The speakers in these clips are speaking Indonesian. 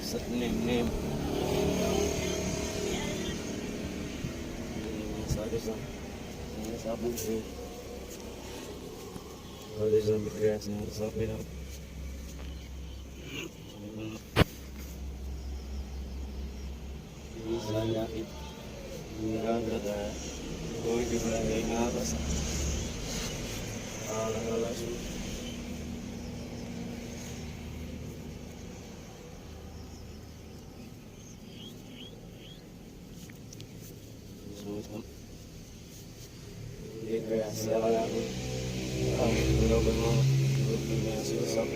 set name. Sabe só. Sabe o que. Olha já me cresce, não sabe não. Misalnya itu ada koi di belakang atas. Ala su. Dia salah aku. Belum benar. Belum susah.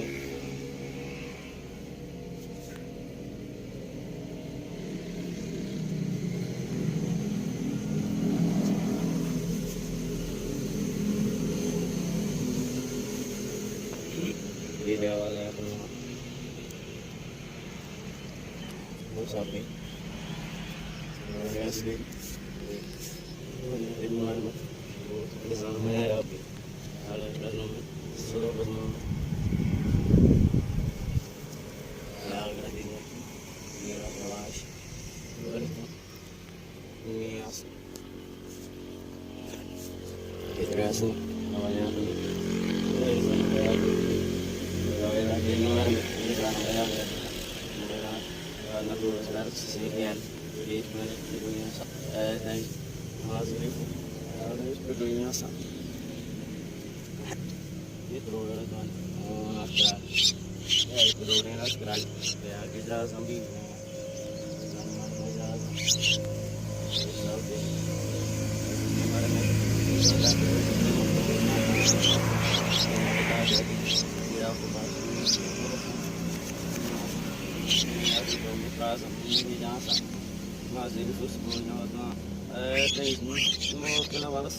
Dia awalnya aku mau sapi. Asli. Di mana? Di sana ya. Ada dalam suruh benar. Laga dia. Dia kelas. Ini asli. Kita asli. Awalnya aku. Dari sana ya. Lagi nular di sana ya. Karena dulu sedar sisihkan. Jadi punya dan masih harus berduanya sama. Itu orang kan nakal. Ya itu orang nakal. Ya kita sambil zaman masa sampai kemarin kita dia aku masih ini jasa masih itu semuanya ada ini semua kena balas.